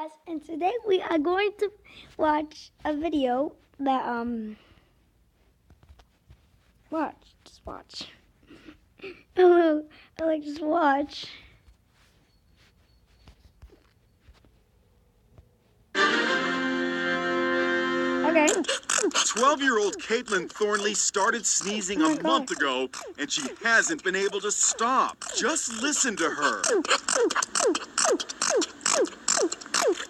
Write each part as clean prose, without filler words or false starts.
Guys, and today we are going to watch a video that just watch. I like just watch. Okay. 12-year-old Caitlin Thornley started sneezing a month ago, and she hasn't been able to stop. Just listen to her.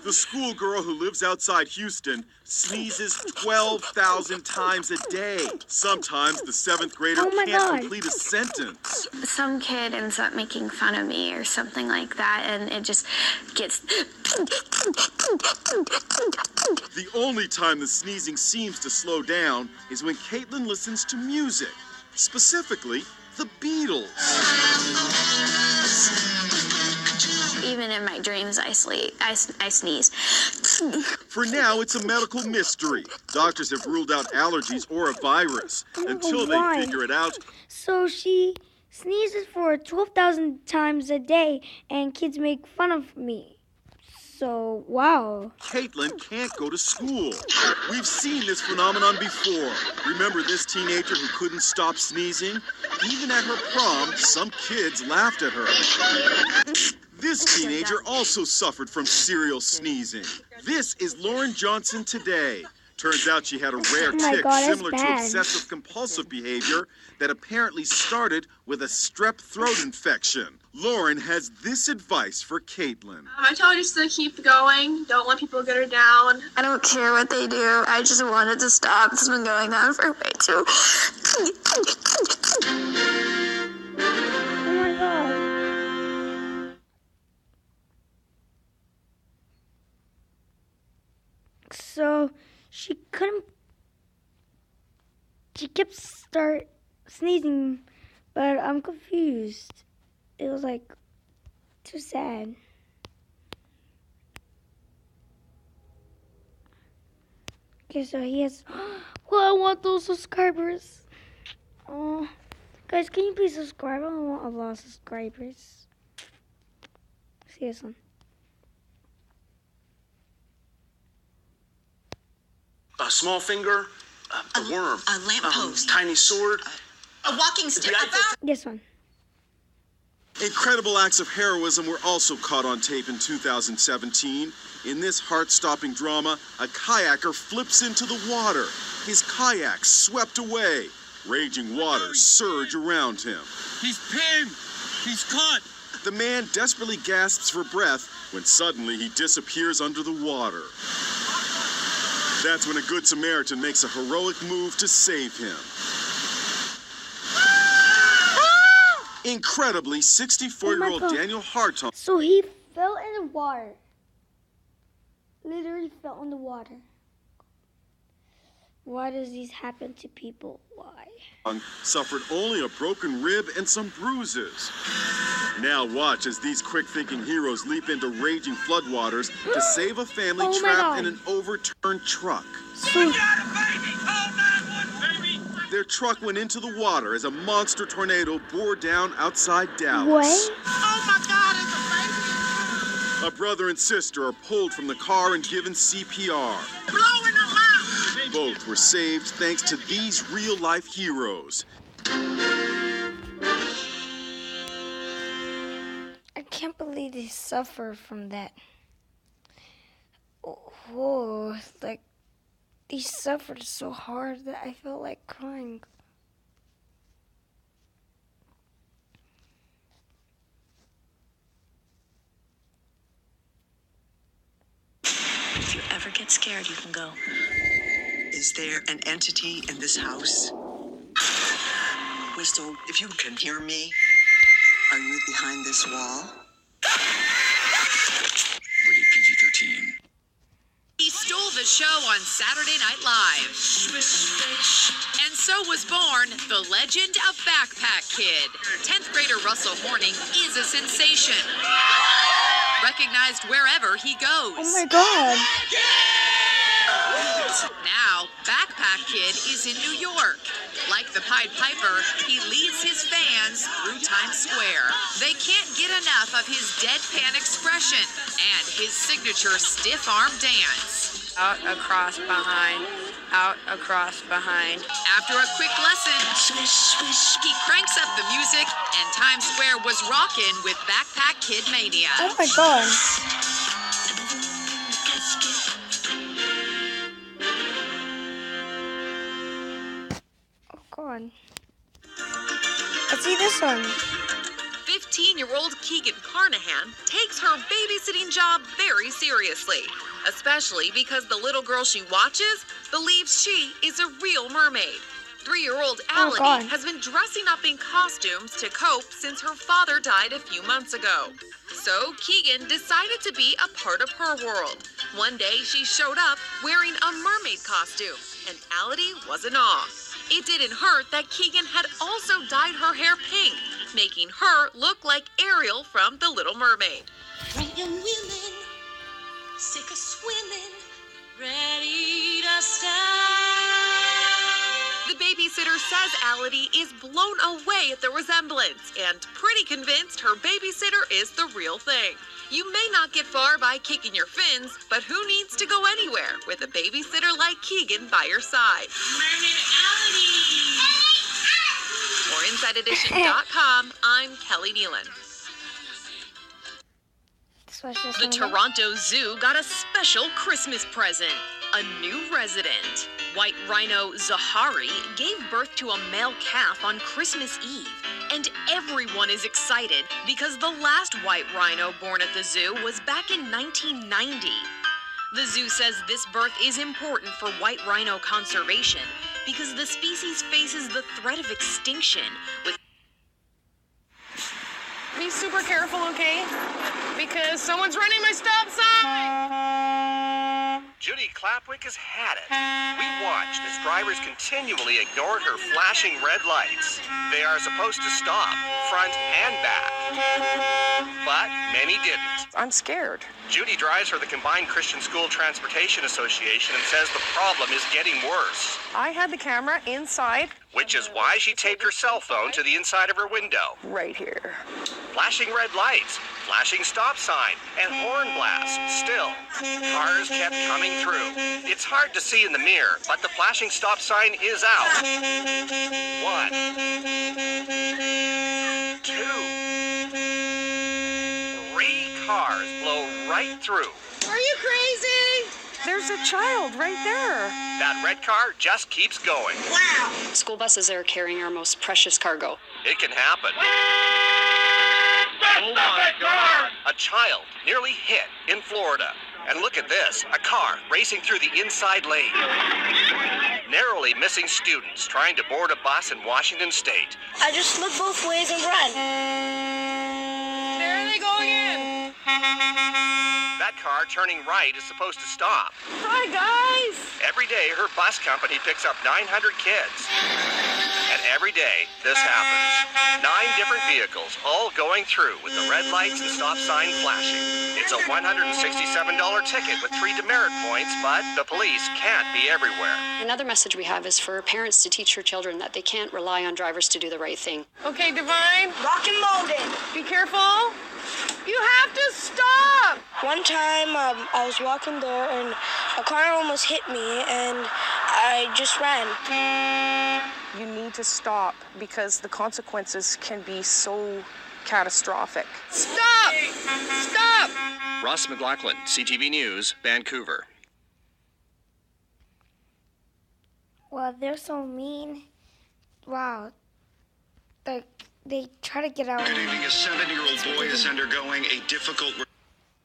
The schoolgirl who lives outside Houston sneezes 12,000 times a day. Sometimes the 7th grader can't complete a sentence. Some kid ends up making fun of me or something like that, and it just gets... The only time the sneezing seems to slow down is when Caitlin listens to music, specifically the Beatles. Even in my dreams, I sneeze. For now, it's a medical mystery. Doctors have ruled out allergies or a virus until they figure it out. So she sneezes for 12,000 times a day, and kids make fun of me. So, wow. Caitlin can't go to school. We've seen this phenomenon before. Remember this teenager who couldn't stop sneezing? Even at her prom, some kids laughed at her. This teenager also suffered from serial sneezing. This is Lauren Johnson today. Turns out she had a rare tick similar to obsessive-compulsive behavior that apparently started with a strep throat infection. Lauren has this advice for Caitlin. I tell her just to keep going. Don't let people get her down. I don't care what they do. I just want it to stop. It's been going on for way too... Oh my God. So she kept sneezing, but I'm confused. It was like too sad. Okay, so he has, well, I want those subscribers. Oh, guys, can you please subscribe? I want a lot of subscribers. See this one. A small finger, a worm, a lamppost, tiny sword, a walking stick. This one. Incredible acts of heroism were also caught on tape in 2017. In this heart-stopping drama, a kayaker flips into the water. His kayak swept away. Raging waters surge around him. He's pinned! He's caught! The man desperately gasps for breath when suddenly he disappears under the water. That's when a good Samaritan makes a heroic move to save him. Incredibly, 64-year-old Daniel Hartung. So he fell in the water. Literally fell in the water. Why does these happen to people? Why? Suffered only a broken rib and some bruises. Now watch as these quick-thinking heroes leap into raging floodwaters to save a family trapped in an overturned truck. Their truck went into the water as a monster tornado bore down outside Dallas. What? Oh my God, it's a baby. A brother and sister are pulled from the car and given CPR. Blowing them out. Both were saved thanks to these real-life heroes. I can't believe they suffer from that. Oh, like they suffered so hard that I felt like crying. If you ever get scared, you can go. Is there an entity in this house? Whistle, if you can hear me, are you behind this wall? Rated PG-13. He stole the show on Saturday Night Live. And so was born the legend of Backpack Kid. 10th grader Russell Horning is a sensation. Recognized wherever he goes. Oh my God. Now, Backpack Kid is in New York. Like Like the Pied Piper, he leads his fans through Times Square. They can't get enough of his deadpan expression and his signature stiff arm dance. Out, across, behind. Out, across, behind. After a quick lesson, he cranks up the music, and Times Square was rockin' with Backpack Kid Mania. Oh my god. Oh god. Let's see this one. 15-year-old Keegan Carnahan takes her babysitting job very seriously, especially because the little girl she watches believes she is a real mermaid. 3-year-old Oh, God. Ality has been dressing up in costumes to cope since her father died a few months ago. So Keegan decided to be a part of her world. One day she showed up wearing a mermaid costume, and Ality was in awe. It didn't hurt that Keegan had also dyed her hair pink, making her look like Ariel from The Little Mermaid. Pregnant women, sick of swimming, ready to start. The babysitter says Ality is blown away at the resemblance and pretty convinced her babysitter is the real thing. You may not get far by kicking your fins, but who needs to go anywhere with a babysitter like Keegan by your side? Mermaid Ality! For InsideEdition.com, I'm Kelly Nealon. This was just The one of them. Toronto Zoo got a special Christmas present. A new resident. White rhino Zahari gave birth to a male calf on Christmas Eve. And everyone is excited because the last white rhino born at the zoo was back in 1990. The zoo says this birth is important for white rhino conservation because the species faces the threat of extinction with Be super careful, okay? Because someone's running my stop sign! Judy Clapwick has had it. We watched as drivers continually ignored her flashing red lights. They are supposed to stop, front and back. But many didn't. I'm scared. Judy drives for the Combined Christian School Transportation Association and says the problem is getting worse, I had the camera inside, which is why she taped her cell phone to the inside of her window. right here. Flashing red lights, flashing stop sign, and horn blast. Still, cars kept coming through. It's hard to see in the mirror, but the flashing stop sign is out. 1, 2, 3 cars blow right through. Are you crazy? There's a child right there. That red car just keeps going. School buses are carrying our most precious cargo. It can happen. Oh my God! A child nearly hit in Florida. And look at this, a car racing through the inside lane. Narrowly missing students trying to board a bus in Washington State. I just look both ways and run. There they go again. That car turning right is supposed to stop. Hi, guys. Every day, her bus company picks up 900 kids. And every day, this happens. 9 different vehicles, all going through with the red lights and stop sign flashing. It's a $167 ticket with 3 demerit points, but the police can't be everywhere. Another message we have is for parents to teach their children that they can't rely on drivers to do the right thing. Okay, Divine. Rock and loaded. Be careful. You have to stop. One time, I was walking there and a car almost hit me and I just ran. You need to stop because the consequences can be so catastrophic. Stop! Stop! Ross McLaughlin, CTV News, Vancouver. Well, they're so mean. Wow. Like, they try to get out. A 7-year-old boy is undergoing a difficult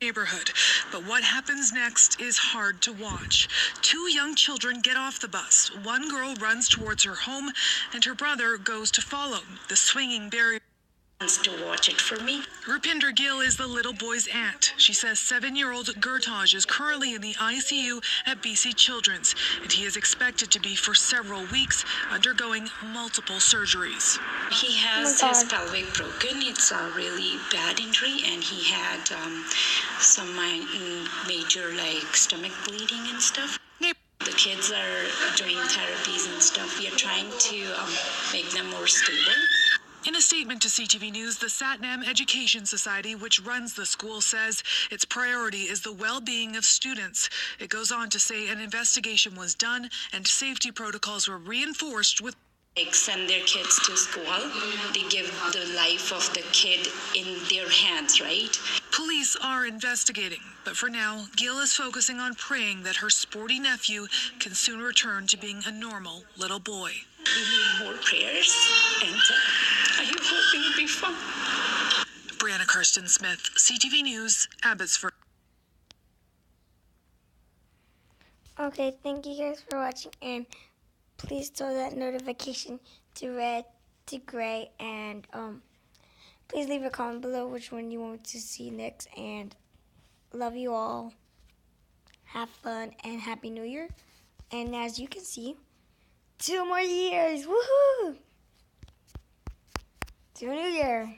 neighborhood. But what happens next is hard to watch. 2 young children get off the bus. One girl runs towards her home and her brother goes to follow. The swinging barrier To watch it for me. Rupinder Gill is the little boy's aunt. She says 7-year-old Gurtaj is currently in the ICU at BC Children's, and he is expected to be for several weeks, undergoing multiple surgeries. He has his pelvic broken. It's a really bad injury, and he had some major stomach bleeding and stuff. The kids are doing therapies and stuff, we are trying to make them more stable. In a statement to CTV News, the Satnam Education Society, which runs the school, says its priority is the well-being of students. It goes on to say an investigation was done and safety protocols were reinforced with Send their kids to school. They give the life of the kid in their hands, right? Police are investigating, but for now, Gail is focusing on praying that her sporty nephew can soon return to being a normal little boy. We need more prayers, and I hope it will be fun. Brianna Karsten Smith, CTV News, Abbotsford. Okay, thank you guys for watching, and please throw that notification to red, to gray, and please leave a comment below which one you want to see next, and love you all. Have fun, and Happy New Year. And as you can see, 2 more years, woohoo! To a new year.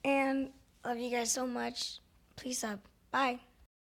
And love you guys so much. Please sub. Bye.